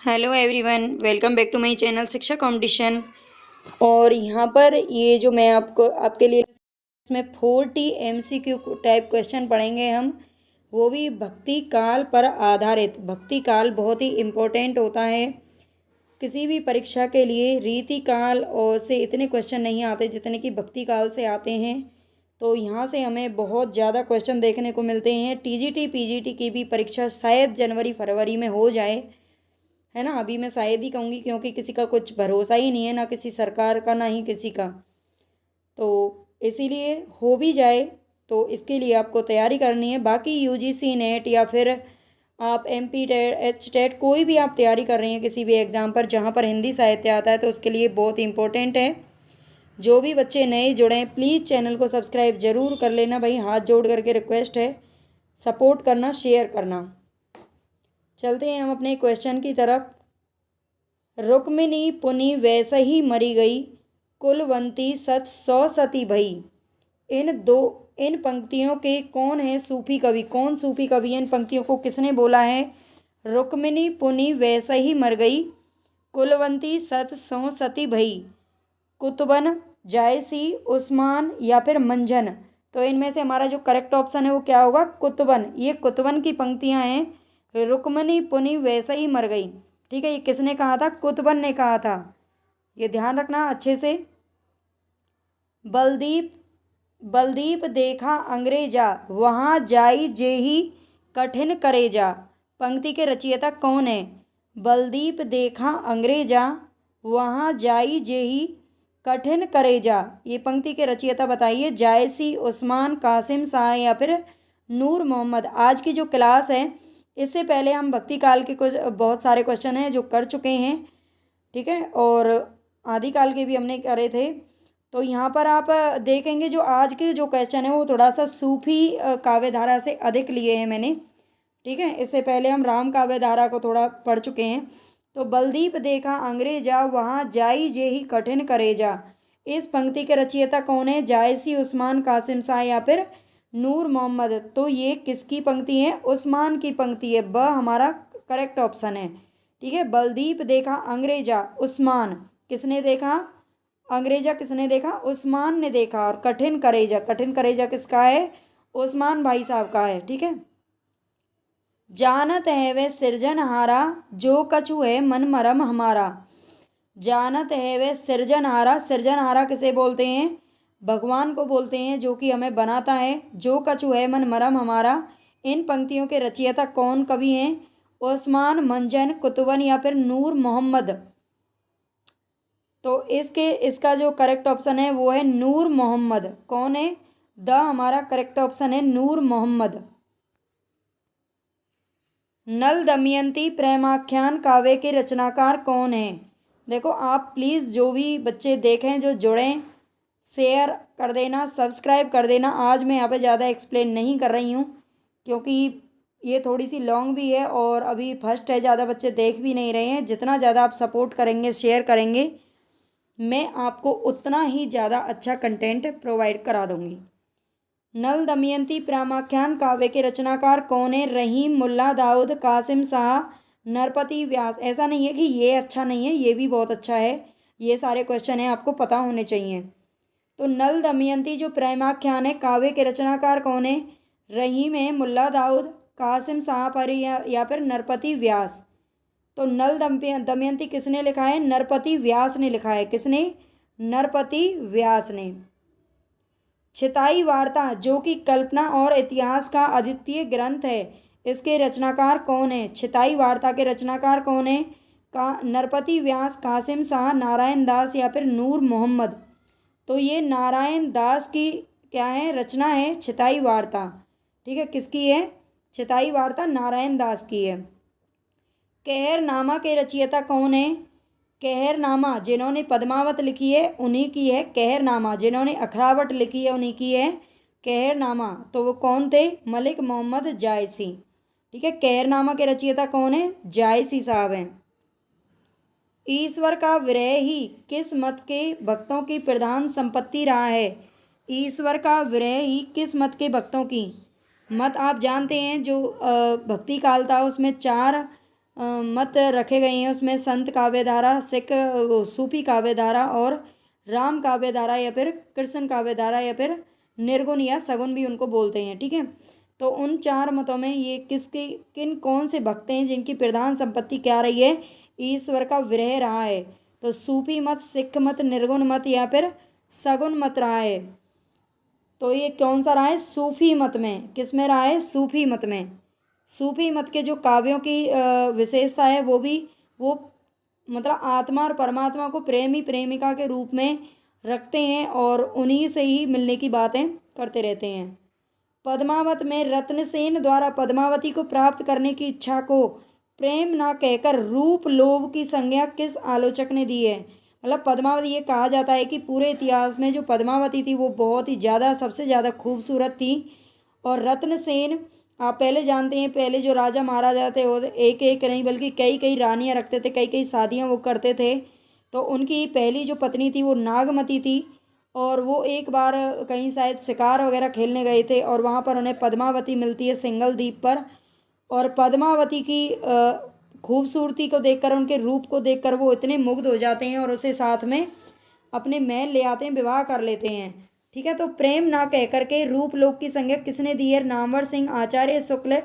Hello everyone, welcome back to my channel Shiksha competition. और यहाँ पर ये जो मैं आपके लिए इसमें 40 MCQ टाइप क्वेश्चन पढ़ेंगे हम, वो भी भक्ति काल पर आधारित। भक्ति काल बहुत ही इम्पोर्टेंट होता है किसी भी परीक्षा के लिए। रीति काल और से इतने क्वेश्चन नहीं आते जितने कि भक्ति काल से आते हैं। तो यहाँ से हमें बहुत ज़्यादा क्वेश्चन देखने को मिलते हैं। TGT PGT की भी परीक्षा शायद जनवरी फरवरी में हो जाए, है ना। अभी मैं शायद ही कहूँगी क्योंकि किसी का कुछ भरोसा ही नहीं है, ना किसी सरकार का ना ही किसी का। तो इसीलिए हो भी जाए तो इसके लिए आपको तैयारी करनी है। बाकी UGC नेट या फिर आप MP टेट H टेट कोई भी आप तैयारी कर रही हैं किसी भी एग्ज़ाम पर जहाँ पर हिंदी साहित्य आता है, तो उसके लिए बहुत इंपॉर्टेंट है। जो भी बच्चे नए जुड़े हैं प्लीज़ चैनल को सब्सक्राइब ज़रूर कर लेना भाई, हाथ जोड़ करके रिक्वेस्ट है। सपोर्ट करना, शेयर करना। चलते हैं हम अपने क्वेश्चन की तरफ। रुक्मिणी पुनि वैसे ही मरी गई, कुलवंती सत सौ सती भई। इन पंक्तियों के कौन है सूफी कवि? कौन सूफी कवि है? इन पंक्तियों को किसने बोला है? रुक्मिणी पुनि वैसे ही मर गई, कुलवंती सत सौ सती भई। कुतुबन, जायसी, उस्मान या फिर मंजन। तो इनमें से हमारा जो करेक्ट ऑप्शन है वो क्या होगा? कुतुबन। ये कुतुबन की पंक्तियां हैं। रुक्मिणी पुनि वैसे ही मर गई, ठीक है। ये किसने कहा था? कुतुबन ने कहा था। ये ध्यान रखना अच्छे से। बलदीप बलदीप देखा अंग्रेजा, वहाँ जाई जेही कठिन करेजा। पंक्ति के रचयिता कौन है? बलदीप देखा अंग्रेजा, वहाँ जाई जेही कठिन करेजा। ये पंक्ति के रचयिता बताइए। जायसी, उस्मान, कासिम शाह या फिर नूर मोहम्मद। आज की जो क्लास है इससे पहले हम भक्ति काल के कुछ बहुत सारे क्वेश्चन हैं जो कर चुके हैं, ठीक है, और आदिकाल के भी हमने करे थे। तो यहाँ पर आप देखेंगे जो आज के जो क्वेश्चन है वो थोड़ा सा सूफी काव्य धारा से अधिक लिए हैं मैंने, ठीक है। इससे पहले हम राम काव्य धारा को थोड़ा पढ़ चुके हैं। तो बलदीप देखा अंग्रेजा, वहाँ जाई जेही कठिन करेजा। इस पंक्ति के रचयिता कौन है? जायसी, उस्मान, कासिम शाह या फिर नूर मोहम्मद। तो ये किसकी पंक्ति है? उस्मान की पंक्ति है। ब हमारा करेक्ट ऑप्शन है, ठीक है। बलदीप देखा अंग्रेजा, उस्मान। किसने देखा अंग्रेजा? किसने देखा? उस्मान ने देखा। और कठिन करेजा, कठिन करेजा किसका है? उस्मान भाई साहब का है, ठीक है। जानत है वह सृजनहारा, जो कछु है मन मरम हमारा। जानत है वह सृजनहारा। सृजनहारा किसे बोलते हैं? भगवान को बोलते हैं जो कि हमें बनाता है। जो कछु है मन मरम हमारा। इन पंक्तियों के रचयिता कौन कवि हैं? उस्मान, मंजन, कुतुबन या फिर नूर मोहम्मद। तो इसका जो करेक्ट ऑप्शन है वो है नूर मोहम्मद। कौन है? द हमारा करेक्ट ऑप्शन है नूर मोहम्मद। नल दमयंती प्रेमाख्यान काव्य के रचनाकार कौन है? देखो आप प्लीज़ जो भी बच्चे देखें, जो जुड़ें, शेयर कर देना, सब्सक्राइब कर देना। आज मैं यहाँ पे ज़्यादा एक्सप्लेन नहीं कर रही हूँ क्योंकि ये थोड़ी सी लॉन्ग भी है और अभी फर्स्ट है, ज़्यादा बच्चे देख भी नहीं रहे हैं। जितना ज़्यादा आप सपोर्ट करेंगे, शेयर करेंगे, मैं आपको उतना ही ज़्यादा अच्छा कंटेंट प्रोवाइड करा दूँगी। नल दमयंती प्रेमाख्यान काव्य के रचनाकार कौन है? रहीम, मुल्ला दाऊद, कासिम शाह, नरपति व्यास। ऐसा नहीं है कि ये अच्छा नहीं है, ये भी बहुत अच्छा है। ये सारे क्वेश्चन हैं, आपको पता होने चाहिए। तो नल दमयंती जो प्रेमाख्यान है काव्य के रचनाकार कौन है? रहीम है, मुल्ला दाऊद, कासिम शाह पर या फिर नरपति व्यास। तो नल दमयंती किसने लिखा है? नरपति व्यास ने लिखा है। किसने? नरपति व्यास ने। छिताई वार्ता जो कि कल्पना और इतिहास का अद्वितीय ग्रंथ है, इसके रचनाकार कौन है? छिताई वार्ता के रचनाकार कौन है? का नरपति व्यास, कासिम शाह, नारायण दास या फिर नूर मोहम्मद। तो ये नारायण दास की क्या है? रचना है छिताई वार्ता, ठीक है। किसकी है? छिताई वार्ता नारायण दास की है। कहरनामा के रचयिता कौन है? कहरनामा जिन्होंने पद्मावत लिखी है उन्हीं की है कहरनामा। जिन्होंने अखरावट लिखी है उन्हीं की है कहरनामा। तो वो कौन थे? मलिक मोहम्मद जायसी, ठीक है। कहरनामा के रचयिता कौन है? जायसी साहब हैं। ईश्वर का विरह ही किस मत के भक्तों की प्रधान संपत्ति रहा है? ईश्वर का विरह ही किस मत के भक्तों की? मत आप जानते हैं जो भक्ति काल था उसमें 4 मत रखे गए हैं। उसमें संत काव्यधारा, सिख सूफी काव्यधारा और राम काव्यधारा या फिर कृष्ण काव्यधारा या फिर निर्गुण या सगुन भी उनको बोलते हैं। ठीक है, तो उन 4 मतों में ये किसके किन कौन से भक्त हैं जिनकी प्रधान संपत्ति क्या रही है? ईश्वर का विरह रहा है। तो सूफी मत, सिख मत, निर्गुण मत या फिर सगुन मत रहा है। तो ये कौन सा रहा है? सूफी मत में। किस में रहा है? सूफी मत में। सूफी मत के जो काव्यों की विशेषता है वो मतलब आत्मा और परमात्मा को प्रेमी प्रेमिका के रूप में रखते हैं और उन्हीं से ही मिलने की बातें करते रहते हैं। पद्मावत में रत्नसेन द्वारा पद्मावती को प्राप्त करने की इच्छा को प्रेम ना कहकर रूप लोभ की संज्ञा किस आलोचक ने दी है? मतलब पद्मावती, ये कहा जाता है कि पूरे इतिहास में जो पद्मावती थी वो बहुत ही ज़्यादा, सबसे ज़्यादा खूबसूरत थी। और रत्नसेन, आप पहले जानते हैं, पहले जो राजा महाराजा थे वो एक एक नहीं बल्कि कई कई रानियां रखते थे, कई कई शादियां वो करते थे। तो उनकी पहली जो पत्नी थी वो नागमती थी और वो एक बार कहीं शायद शिकार वगैरह खेलने गए थे और वहाँ पर उन्हें पद्मावती मिलती है सिंगल द्वीप पर। और पद्मावती की खूबसूरती को देखकर, उनके रूप को देखकर वो इतने मुग्ध हो जाते हैं और उसे साथ में अपने महल ले आते हैं, विवाह कर लेते हैं। ठीक है, तो प्रेम ना कह करके रूप लोक की संज्ञा किसने दी है? नामवर सिंह, आचार्य शुक्ल,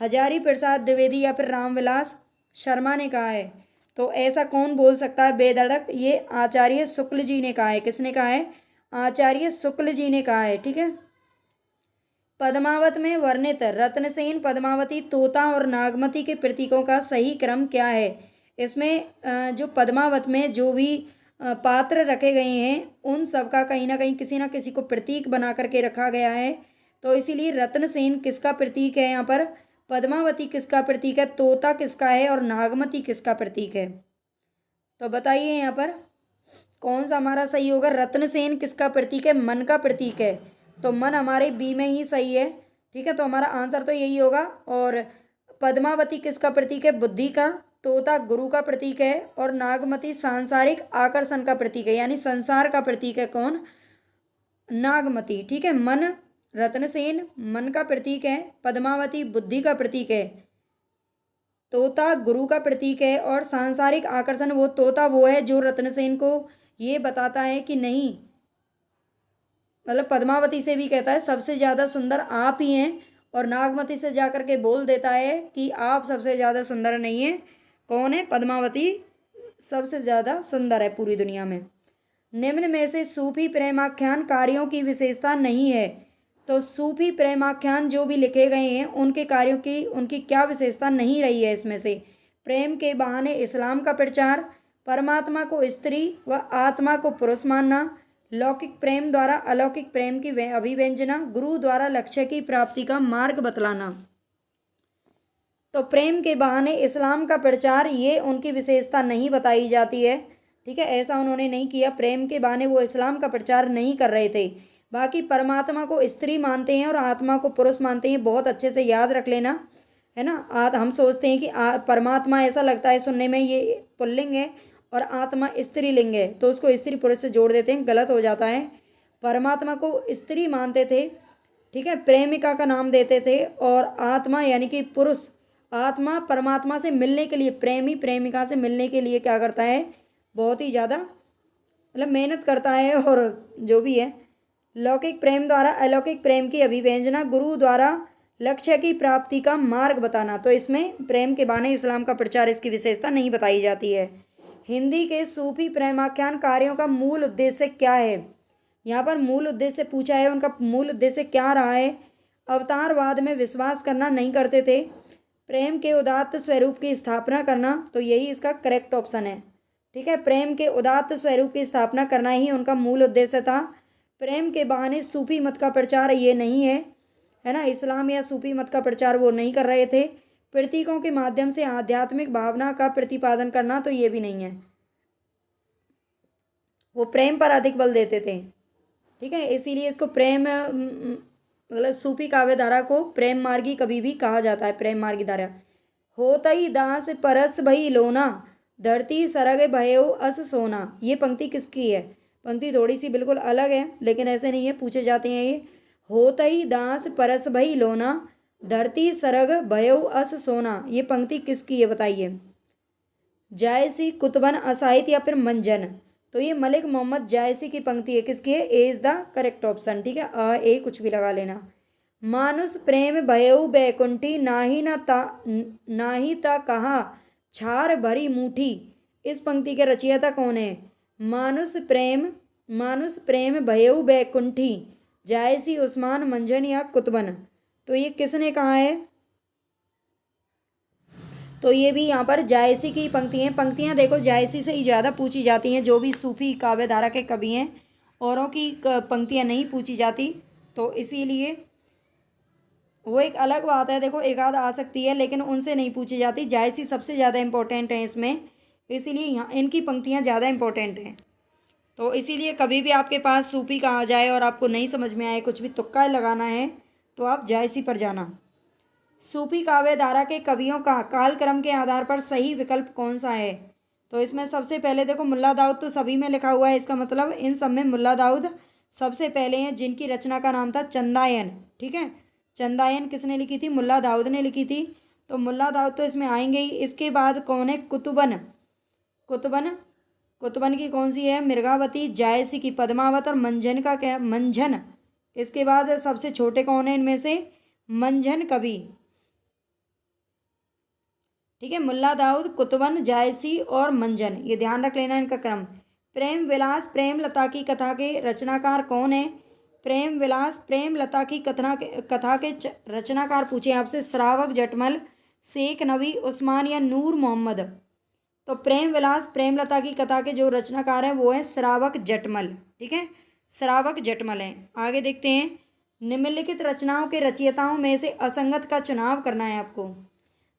हजारी प्रसाद द्विवेदी या फिर रामविलास शर्मा ने कहा है। तो ऐसा कौन बोल सकता है बेधड़क? ये आचार्य शुक्ल जी ने कहा है। किसने कहा है? आचार्य शुक्ल जी ने कहा है। ठीक है, पद्मावत में वर्णित रत्नसेन, पद्मावती, तोता और नागमती के प्रतीकों का सही क्रम क्या है? इसमें जो पद्मावत में जो भी पात्र रखे गए हैं उन सब का कहीं ना किसी को प्रतीक बना करके रखा गया है। तो इसीलिए रत्नसेन किसका प्रतीक है यहाँ पर? पद्मावती किसका प्रतीक है? तोता किसका है? और नागमती किसका प्रतीक है? तो बताइए यहाँ पर कौन सा हमारा सही होगा? रत्नसेन किसका प्रतीक है? मन का प्रतीक है। तो मन हमारे बी में ही सही है। ठीक है, तो हमारा आंसर तो यही होगा। और पद्मावती किसका प्रतीक है? बुद्धि का। तोता गुरु का प्रतीक है और नागमती सांसारिक आकर्षण का प्रतीक है, यानी संसार का प्रतीक है। कौन? नागमती। ठीक है, मन, रत्नसेन मन का प्रतीक है, पद्मावती बुद्धि का प्रतीक है, तोता गुरु का प्रतीक है और सांसारिक आकर्षण, वो तोता वो है जो रत्नसेन को ये बताता है कि नहीं, मतलब पद्मावती से भी कहता है सबसे ज़्यादा सुंदर आप ही हैं, और नागमती से जा कर के बोल देता है कि आप सबसे ज़्यादा सुंदर नहीं है। कौन है? पद्मावती सबसे ज़्यादा सुंदर है पूरी दुनिया में। निम्न में से सूफी प्रेमाख्यान कार्यों की विशेषता नहीं है। तो सूफी प्रेमाख्यान जो भी लिखे गए हैं उनके कार्यों की, उनकी क्या विशेषता नहीं रही है? इसमें से प्रेम के बहाने इस्लाम का प्रचार, परमात्मा को स्त्री व आत्मा को पुरुष मानना, लौकिक प्रेम द्वारा अलौकिक प्रेम की अभिव्यंजना, गुरु द्वारा लक्ष्य की प्राप्ति का मार्ग बतलाना। तो प्रेम के बहाने इस्लाम का प्रचार, ये उनकी विशेषता नहीं बताई जाती है। ठीक है, ऐसा उन्होंने नहीं किया। प्रेम के बहाने वो इस्लाम का प्रचार नहीं कर रहे थे। बाकी परमात्मा को स्त्री मानते हैं और आत्मा को पुरुष मानते हैं। बहुत अच्छे से याद रख लेना, है ना। हम सोचते हैं कि परमात्मा, ऐसा लगता है सुनने में ये पुल्लिंग है और आत्मा स्त्रीलिंग है, तो उसको स्त्री पुरुष से जोड़ देते हैं, गलत हो जाता है। परमात्मा को स्त्री मानते थे, ठीक है, प्रेमिका का नाम देते थे, और आत्मा यानी कि पुरुष, आत्मा परमात्मा से मिलने के लिए, प्रेमी प्रेमिका से मिलने के लिए क्या करता है? बहुत ही ज़्यादा मतलब मेहनत करता है। और जो भी है, लौकिक प्रेम द्वारा अलौकिक प्रेम की अभिव्यंजना, गुरु द्वारा लक्ष्य की प्राप्ति का मार्ग बताना। तो इसमें प्रेम के बहाने इस्लाम का प्रचार, इसकी विशेषता नहीं बताई जाती है। हिंदी के सूफी प्रेमाख्यान कार्यों का मूल उद्देश्य क्या है? यहाँ पर मूल उद्देश्य पूछा है, उनका मूल उद्देश्य क्या रहा है? अवतारवाद में विश्वास करना नहीं करते थे, प्रेम के उदात्त स्वरूप की स्थापना करना, तो यही इसका करेक्ट ऑप्शन है। ठीक है, प्रेम के उदात्त स्वरूप की स्थापना करना ही उनका मूल उद्देश्य था। प्रेम के बहाने सूफी मत का प्रचार ये नहीं है, है ना। इस्लाम या सूफी मत का प्रचार वो नहीं कर रहे थे। प्रतीकों के माध्यम से आध्यात्मिक भावना का प्रतिपादन करना, तो ये भी नहीं है। वो प्रेम पर अधिक बल देते थे। ठीक है, इसीलिए इसको प्रेम मतलब सूफी काव्यधारा को प्रेम मार्गी कभी भी कहा जाता है। प्रेम मार्गी धारा। होतई दास परस भई लोना, धरती सरग भयो अस सोना। ये पंक्ति किसकी है? पंक्ति थोड़ी सी बिल्कुल अलग है, लेकिन ऐसे नहीं है, पूछे जाते हैं ये। होतई दास परस भई लोना, धरती सरग भयउ अस सोना, ये पंक्ति किसकी है बताइए। जायसी, कुतुबन, असाहित या फिर मंजन। तो ये मलिक मोहम्मद जायसी की पंक्ति है। किसकी है? ए इज द करेक्ट ऑप्शन। ठीक है, ए कुछ भी लगा लेना। मानुष प्रेम भयउ बैकुंठी, नाही ता कहा छार भरी मूठी। इस पंक्ति के रचयिता कौन है? मानुष प्रेम भयउ बैकुंठी, जायसी, उस्मान, मंजन या कुतुबन। तो ये किसने कहा है? तो ये भी यहाँ पर जायसी की पंक्तियाँ देखो जायसी से ही ज़्यादा पूछी जाती हैं। जो भी सूफी काव्य धारा के कवि हैं, औरों की पंक्तियाँ नहीं पूछी जाती, तो इसीलिए वो एक अलग बात है। देखो एक आध आ सकती है, लेकिन उनसे नहीं पूछी जाती। जायसी सबसे ज़्यादा इम्पोर्टेंट है इसमें, इसीलिए यहाँ इनकी पंक्तियाँ ज़्यादा इम्पोर्टेंट हैं। तो इसीलिए कभी भी आपके पास सूफी का आ जाए और आपको नहीं समझ में आए, कुछ भी तुक्का लगाना है, तो आप जायसी पर जाना। सूफी काव्य धारा के कवियों का कालक्रम के आधार पर सही विकल्प कौन सा है? तो इसमें सबसे पहले देखो मुल्ला दाऊद तो सभी में लिखा हुआ है, इसका मतलब इन सब में मुल्ला दाऊद सबसे पहले हैं, जिनकी रचना का नाम था चंदायन। ठीक है, चंदायन किसने लिखी थी? मुल्ला दाऊद ने लिखी थी। तो मुल्ला दाऊद तो इसमें आएंगे ही। इसके बाद कौन है? कुतुबन। कुतुबन कुतुबन की कौन सी है? मृगावती, जायसी की पद्मावत और मंझन का क्या? मंझन। इसके बाद सबसे छोटे कौन है इनमें से? मंझन कवि। ठीक है, मुल्ला दाऊद, कुतुबन, जायसी और मंजन, ये ध्यान रख लेना इनका क्रम। प्रेम विलास प्रेमलता की कथा के रचनाकार कौन है? प्रेम विलास प्रेमलता की कथा के रचनाकार पूछे आपसे श्रावक जटमल, शेख नबी, उस्मान या नूर मोहम्मद। तो प्रेम विलास प्रेमलता की कथा के जो रचनाकार हैं वो है श्रावक जटमल। ठीक है, श्रावक जटमल है। आगे देखते हैं। निम्नलिखित रचनाओं के रचयिताओं में से असंगत का चुनाव करना है आपको।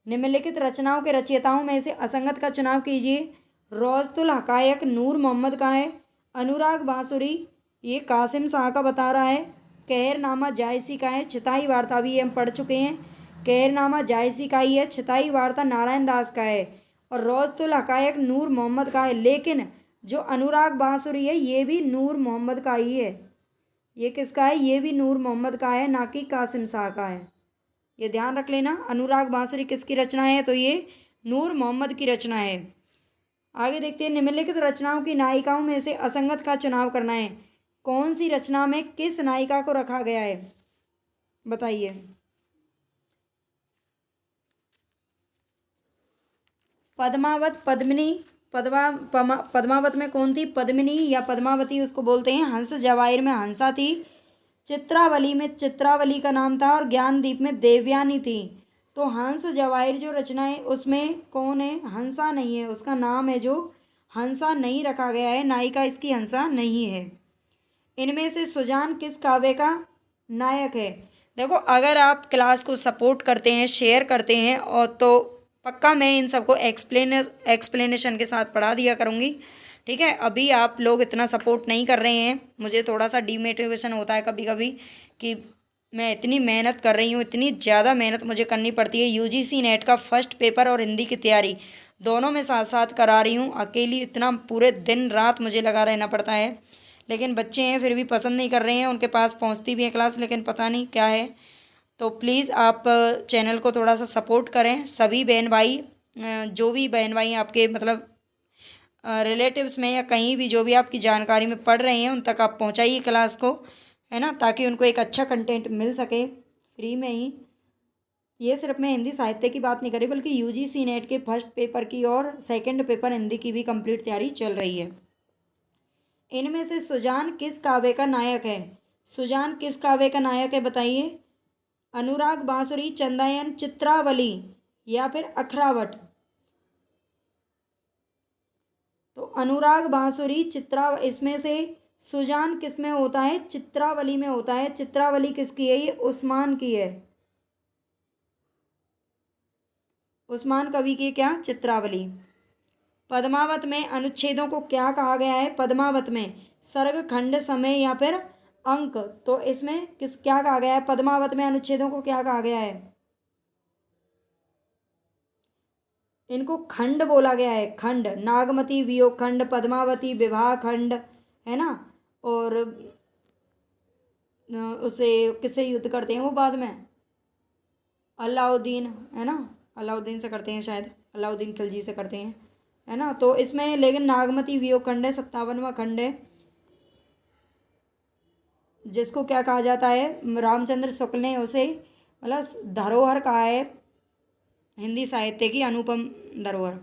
निम्नलिखित रचनाओं के रचयिताओं में से असंगत का चुनाव कीजिए। रोज़तुल हकायक नूर मोहम्मद का है। अनुराग बांसुरी ये कासिम शाह का बता रहा है। कहरनामा जायसी का है। छिताई वार्ता भी हम पढ़ चुके हैं, कहरनामा जायसी का ही है। छिताई वार्ता नारायण दास का है और रोज़तुल हकायक नूर मोहम्मद का है। लेकिन जो अनुराग बांसुरी है ये भी नूर मोहम्मद का ही है। ये किसका है? ये भी नूर मोहम्मद का है, ना कि कासिम शाह का है। ये ध्यान रख लेना। अनुराग बांसुरी किसकी रचना है? तो ये नूर मोहम्मद की रचना है। आगे देखते हैं। निम्नलिखित रचनाओं की नायिकाओं में से असंगत का चुनाव करना है। कौन सी रचना में किस नायिका को रखा गया है बताइए। पद्मावत, पद्मिनी। पद्मावत में कौन थी? पद्मिनी या पद्मावती उसको बोलते हैं। हंस जवाहिर में हंसा थी। चित्रावली में चित्रावली का नाम था और ज्ञानदीप में देवयानी थी। तो हंस जवाहिर जो रचना है उसमें कौन है? हंसा नहीं है, उसका नाम है जो हंसा नहीं रखा गया है, नायिका इसकी हंसा नहीं है। इनमें से सुजान किस काव्य का नायक है? देखो अगर आप क्लास को सपोर्ट करते हैं, शेयर करते हैं, और तो पक्का मैं इन सबको एक्सप्लेनेशन के साथ पढ़ा दिया करूँगी। ठीक है, अभी आप लोग इतना सपोर्ट नहीं कर रहे हैं, मुझे थोड़ा सा डीमोटिवेशन होता है कभी कभी कि मैं इतनी मेहनत कर रही हूँ, इतनी ज़्यादा मेहनत मुझे करनी पड़ती है। यूजीसी नेट का फर्स्ट पेपर और हिंदी की तैयारी दोनों में साथ साथ करा रही हूँ अकेली। इतना पूरे दिन रात मुझे लगा रहना पड़ता है, लेकिन बच्चे हैं फिर भी पसंद नहीं कर रहे हैं। उनके पास पहुँचती भी है क्लास, लेकिन पता नहीं क्या है। तो प्लीज़ आप चैनल को थोड़ा सा सपोर्ट करें। सभी बहन भाई, जो भी बहन भाई आपके मतलब रिलेटिव्स में या कहीं भी जो भी आपकी जानकारी में पढ़ रहे हैं उन तक आप पहुंचाइए क्लास को, है ना, ताकि उनको एक अच्छा कंटेंट मिल सके फ्री में ही। ये सिर्फ मैं हिंदी साहित्य की बात नहीं कर रही, बल्कि यूजीसी नेट के फर्स्ट पेपर की और सेकंड पेपर हिंदी की भी कंप्लीट तैयारी चल रही है। इनमें से सुजान किस काव्य का नायक है? सुजान किस काव्य का नायक है बताइए। अनुराग बांसुरी, चंदायन, चित्रावली या फिर अखरावट। तो अनुराग बांसुरी, इसमें से सुजान किस में होता है? चित्रावली में होता है। चित्रावली किसकी है? ये उस्मान की है। उस्मान कवि की क्या? चित्रावली। पद्मावत में अनुच्छेदों को क्या कहा गया है? पद्मावत में सर्ग, खंड, समय या फिर अंक। तो इसमें क्या कहा गया है? पद्मावत में अनुच्छेदों को क्या कहा गया है? इनको खंड बोला गया है, खंड। नागमती वियोग खंड, पद्मावती विवाह खंड, है ना। और उसे किससे युद्ध करते हैं वो बाद में? अलाउद्दीन, है ना, अलाउद्दीन से करते हैं शायद, अलाउद्दीन खिलजी से करते हैं, है ना। तो इसमें लेकिन नागमती वियोग खंड है, 57वां खंड है, जिसको क्या कहा जाता है, रामचंद्र शुक्ल ने उसे मतलब धरोहर कहा है, हिंदी साहित्य की अनुपम धरोहर।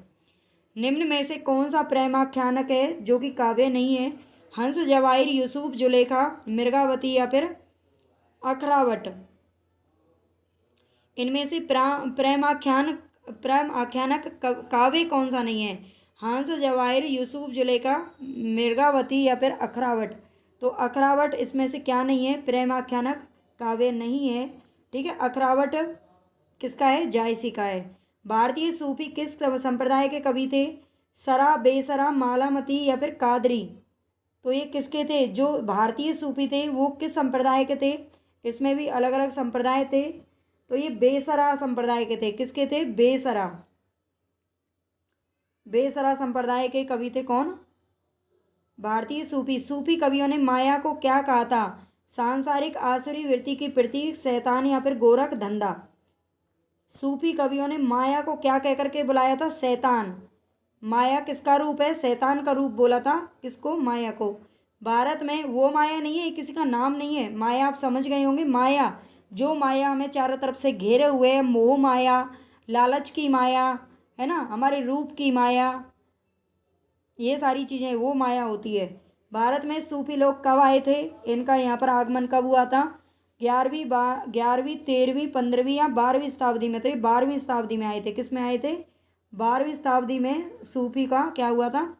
निम्न में से कौन सा प्रेमाख्यानक है जो कि काव्य नहीं है? हंस जवाहिर, यूसुफ जुलेखा, मृगावती या फिर अखरावट। इनमें से प्रेम आख्यानक काव्य कौन सा नहीं है? हंस जवाहिर, यूसुफ जुलेखा, मृगावती या फिर अखरावट। तो अखरावट इसमें से क्या नहीं है? प्रेम आख्यानक काव्य नहीं है। ठीक है, अखरावट किसका है? जायसी का है। भारतीय सूफी किस संप्रदाय के कवि थे? सरा, बेसरा, मालामती या फिर कादरी। तो ये किसके थे? जो भारतीय सूफी थे वो किस संप्रदाय के थे? इसमें भी अलग अलग संप्रदाय थे। तो ये बेसरा संप्रदाय के थे। किसके थे? बेसरा, बेसरा संप्रदाय के कवि थे। कौन? भारतीय सूफी। सूफी कवियों ने माया को क्या कहा था? सांसारिक आसुरी वृत्ति की प्रतीक, शैतान या फिर गोरख धंधा। सूफी कवियों ने माया को क्या कह करके बुलाया था? शैतान। माया किसका रूप है? शैतान का रूप बोला था। किसको? माया को। भारत में वो माया नहीं है, किसी का नाम नहीं है। माया आप समझ गए होंगे। माया, जो माया हमें चारों तरफ से घेरे हुए है, मोह माया, लालच की माया, है ना, हमारे रूप की माया, ये सारी चीज़ें वो माया होती है। भारत में सूफी लोग कब आए थे? इनका यहाँ पर आगमन कब हुआ था? 11वीं 13वीं 15वीं या 12वीं शताब्दी में। तो ये 12वीं शताब्दी में आए थे। किस में आए थे? 12वीं शताब्दी में सूफी का क्या हुआ था?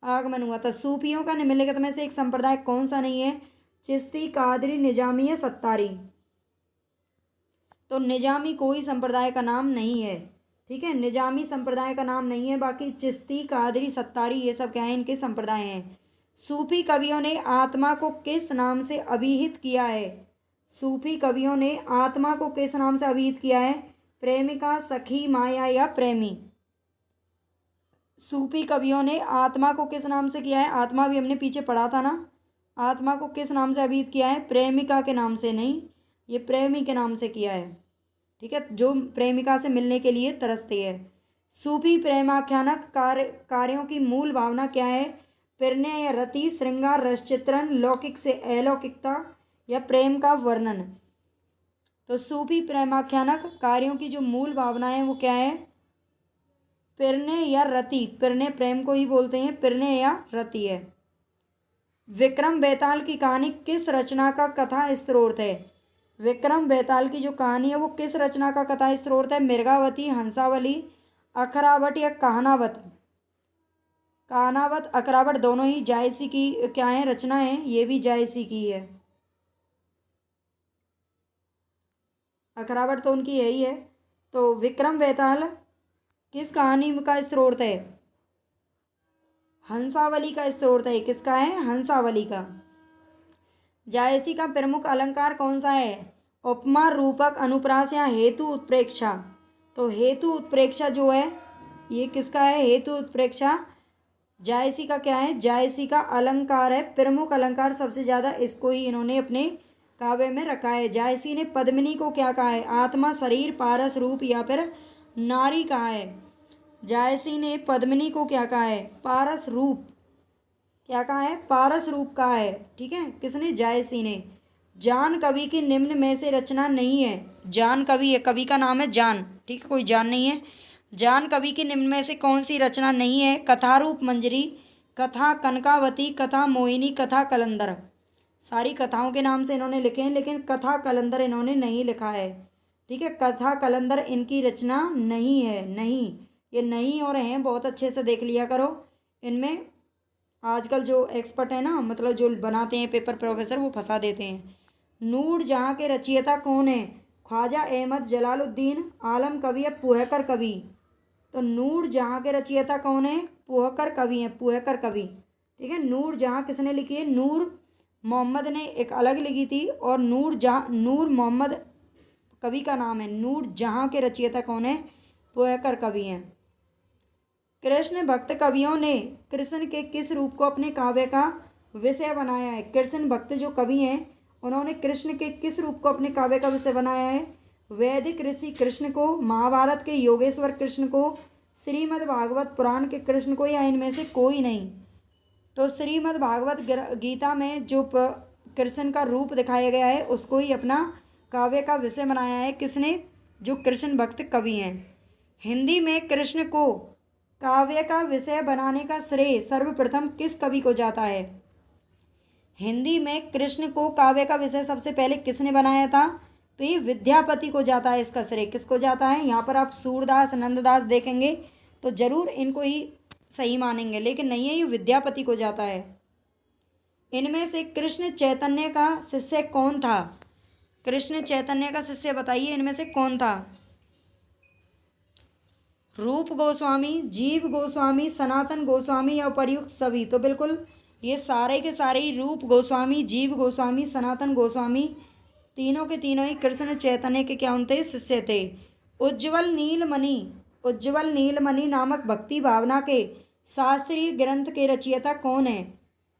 आगमन हुआ था। सूफियों का निम्नलिखित में से एक संप्रदाय कौन सा नहीं है? चिश्ती, कादरी, निजामी या सत्तारी। तो निजामी कोई संप्रदाय का नाम नहीं है। ठीक है, निजामी संप्रदाय का नाम नहीं है। बाकी चिश्ती, कादरी, सत्तारी ये सब क्या है? इनके संप्रदाय हैं। सूफी कवियों ने आत्मा को किस नाम से अभिहित किया है? सूफी कवियों ने आत्मा को किस नाम से अभिहित किया है? प्रेमिका, सखी, माया या प्रेमी। सूफी कवियों ने आत्मा को किस नाम से किया है? आत्मा भी हमने पीछे पढ़ा था ना। आत्मा को किस नाम से अभिहित किया है? प्रेमिका के नाम से नहीं, ये प्रेमी के नाम से किया है। ठीक है, जो प्रेमिका से मिलने के लिए तरसती है। सूफी प्रेमाख्यानक कार्यों की मूल भावना क्या है? प्रणय या रति, श्रृंगार, रसचित्रण, लौकिक से अलौकिकता या प्रेम का वर्णन। तो सूफी प्रेमाख्यानक कार्यों की जो मूल भावना है वो क्या है? प्रणय या रति। प्रणय प्रेम को ही बोलते हैं, प्रणय या रति है। विक्रम बेताल की कहानी किस रचना का कथा स्त्रोत है? विक्रम बेताल की जो कहानी है वो किस रचना का कथा स्त्रोत है? मृगावती, हंसावली, अखरावट या कहानावत। कहानावत, अखरावट दोनों ही जायसी की क्या है? रचना है। ये भी जायसी की है। अखरावट तो उनकी यही है। तो विक्रम बेताल किस कहानी का स्त्रोत है? हंसावली का स्त्रोत है। किसका है? हंसावली का। जायसी का प्रमुख अलंकार कौन सा है? उपमा, रूपक, अनुप्रास या हेतु उत्प्रेक्षा। तो हेतु उत्प्रेक्षा जो है ये किसका है? हेतु उत्प्रेक्षा जायसी का क्या है? जायसी का अलंकार है, प्रमुख अलंकार। सबसे ज़्यादा इसको ही इन्होंने अपने काव्य में रखा है। जायसी ने पद्मिनी को क्या कहा है? आत्मा, शरीर, पारस, रूप या फिर नारी कहा है। जायसी ने पद्मिनी को क्या कहा है? पारस रूप। क्या कहा है? पारस रूप कहा है। ठीक है, किसने? जायसी ने। जान कवि की निम्न में से रचना नहीं है। जान कवि है, कवि का नाम है जान। ठीक है, कोई जान नहीं है। जान कवि की निम्न में से कौन सी रचना नहीं है? कथारूप मंजरी, कथा कनकावती, कथा मोहिनी, कथा कलंदर। सारी कथाओं के नाम से इन्होंने लिखे हैं, लेकिन कथा कलंदर इन्होंने नहीं लिखा है। ठीक है, कथा कलंदर इनकी रचना नहीं है। नहीं, ये नहीं और हैं, बहुत अच्छे से देख लिया करो। इनमें आजकल जो एक्सपर्ट है ना, मतलब जो बनाते हैं पेपर प्रोफेसर, वो फंसा देते हैं। नूर जहाँ के रचयिता कौन है? ख्वाजा अहमद जलालुद्दीन आलम कवि या पुहकर कवि। तो नूर जहाँ के रचयिता कौन है? पुहकर कवि हैं, पुहकर कवि। ठीक है, नूर जहाँ किसने लिखी है? नूर मोहम्मद ने एक अलग लिखी थी, और नूर मोहम्मद कवि का नाम है। नूर जहाँ के रचयिता कौन है? पुहकर कवि हैं। कृष्ण भक्त कवियों ने कृष्ण के किस रूप को अपने काव्य का विषय बनाया है? कृष्ण भक्त जो कवि हैं उन्होंने कृष्ण के किस रूप को अपने काव्य का विषय बनाया है? वैदिक ऋषि कृष्ण को, महाभारत के योगेश्वर कृष्ण को, श्रीमद् भागवत पुराण के कृष्ण को, या इनमें से कोई नहीं? तो श्रीमद् भागवत गीता में जो कृष्ण का रूप दिखाया गया है उसको ही अपना काव्य का विषय बनाया है। किसने? जो कृष्ण भक्त कवि हैं। हिंदी में कृष्ण को काव्य का विषय बनाने का श्रेय सर्वप्रथम किस कवि को जाता है? हिंदी में कृष्ण को काव्य का विषय सबसे पहले किसने बनाया था? तो ये विद्यापति को जाता है। इसका श्रेय किसको जाता है? यहाँ पर आप सूरदास, नंददास देखेंगे तो जरूर इनको ही सही मानेंगे, लेकिन नहीं है, ये विद्यापति को जाता है। इनमें से कृष्ण चैतन्य का शिष्य कौन था? कृष्ण चैतन्य का शिष्य बताइए, इनमें से कौन था? रूप गोस्वामी, जीव गोस्वामी, सनातन गोस्वामी या उपर्युक्त सभी? तो बिल्कुल ये सारे के सारे ही रूप गोस्वामी, जीव गोस्वामी, सनातन गोस्वामी, तीनों के तीनों ही कृष्ण चैतन्य के क्या थे? शिष्य थे। उज्ज्वल नीलमणि नामक भक्ति भावना के शास्त्रीय ग्रंथ के रचयिता कौन है?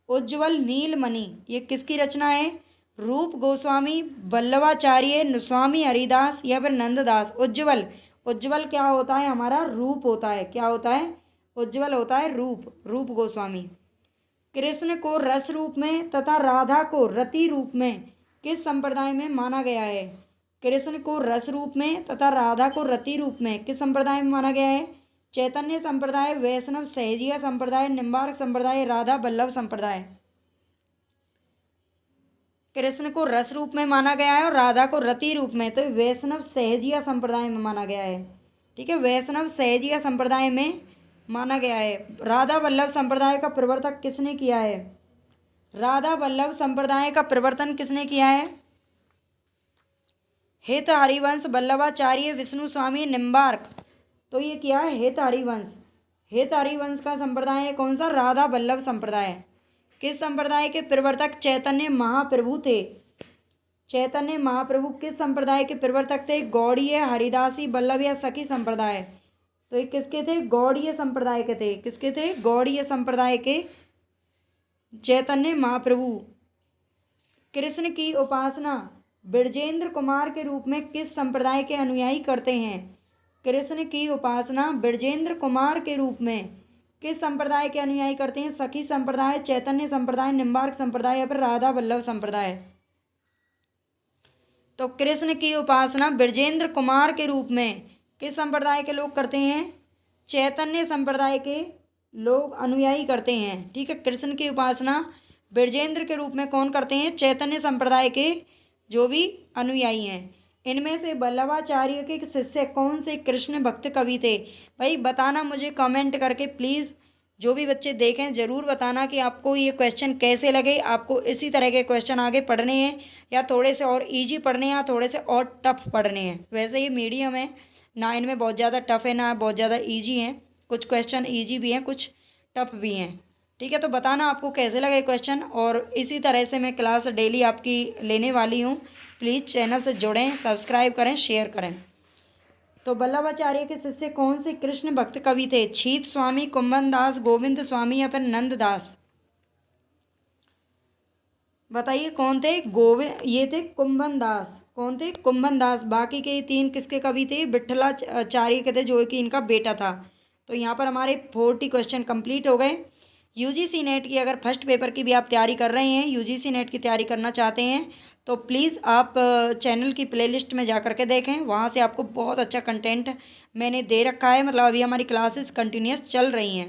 उज्ज्वल नीलमणि ये किसकी रचना है? रूप गोस्वामी, वल्लभाचार्य, स्वामी हरिदास या फिर नंददास? उज्ज्वल क्या होता है? हमारा रूप होता है। क्या होता है? उज्ज्वल होता है रूप गोस्वामी। कृष्ण को रस रूप में तथा राधा को रति रूप में किस संप्रदाय में माना गया है? कृष्ण को रस रूप में तथा राधा को रति रूप में किस संप्रदाय में माना गया है? चैतन्य संप्रदाय, वैष्णव सहजिया संप्रदाय, निम्बार्क संप्रदाय, राधा वल्लभ संप्रदाय? कृष्ण को रस रूप में माना गया है और राधा को रति रूप में, तो वैष्णव सहजिया संप्रदाय में माना गया है। ठीक है, वैष्णव सहजिया संप्रदाय में माना गया है। राधा वल्लभ संप्रदाय का प्रवर्तक किसने किया है? राधा वल्लभ संप्रदाय का प्रवर्तन किसने किया है? हित हरिवंश, वल्लभाचार्य, विष्णु स्वामी, निम्बार्क? तो ये क्या है? हित हरिवंश का संप्रदाय है कौन सा? राधा वल्लभ संप्रदाय। किस संप्रदाय के प्रवर्तक चैतन्य महाप्रभु थे? चैतन्य महाप्रभु किस संप्रदाय के प्रवर्तक थे? गौड़ीय, हरिदासी, वल्लभ या सखी संप्रदाय? तो ये किसके थे? गौड़ीय संप्रदाय के थे। किसके थे? गौड़ीय संप्रदाय के चैतन्य महाप्रभु। कृष्ण की उपासना ब्रजेंद्र कुमार के रूप में किस संप्रदाय के अनुयायी करते हैं? कृष्ण की उपासना ब्रजेंद्र कुमार के रूप में किस संप्रदाय के अनुयायी करते हैं? सखी संप्रदाय, चैतन्य संप्रदाय, निम्बार्क संप्रदाय या फिर राधा वल्लभ संप्रदाय? तो कृष्ण की उपासना ब्रजेंद्र कुमार के रूप में किस संप्रदाय के लोग करते हैं? चैतन्य संप्रदाय के लोग अनुयायी करते हैं। ठीक है, कृष्ण की उपासना ब्रजेंद्र के रूप में कौन करते हैं? चैतन्य संप्रदाय के जो भी अनुयायी हैं। इनमें से वल्लभाचार्य के शिष्य कौन से कृष्ण भक्त कवि थे? भाई बताना मुझे कमेंट करके प्लीज़। जो भी बच्चे देखें ज़रूर बताना कि आपको ये क्वेश्चन कैसे लगे। आपको इसी तरह के क्वेश्चन आगे पढ़ने हैं या थोड़े से और इजी पढ़ने हैं या थोड़े से और टफ पढ़ने हैं? वैसे ये मीडियम है ना, इनमें बहुत ज़्यादा टफ है ना बहुत ज़्यादा ईजी हैं। कुछ क्वेश्चन ईजी भी हैं, कुछ टफ भी हैं। ठीक है, तो बताना आपको कैसे लगे क्वेश्चन। और इसी तरह से मैं क्लास डेली आपकी लेने वाली हूँ। प्लीज़ चैनल से जुड़ें, सब्सक्राइब करें, शेयर करें। तो वल्लभाचार्य के शिष्य कौन से कृष्ण भक्त कवि थे? छीत स्वामी, कुंभन दास, गोविंद स्वामी या फिर नंददास? बताइए कौन थे? ये थे कुंभन दास। कौन थे? कुंभन दास। बाकी के तीन किसके कवि थे? विट्ठलाचार्य के थे, जो कि इनका बेटा था। तो यहाँ पर हमारे 40 क्वेश्चन कंप्लीट हो गए। यूजीसी नेट की अगर फर्स्ट पेपर की भी आप तैयारी कर रहे हैं, यूजीसी नेट की तैयारी करना चाहते हैं, तो प्लीज़ आप चैनल की प्लेलिस्ट में जा कर के देखें। वहाँ से आपको बहुत अच्छा कंटेंट मैंने दे रखा है। मतलब अभी हमारी क्लासेस कंटिन्यूस चल रही हैं।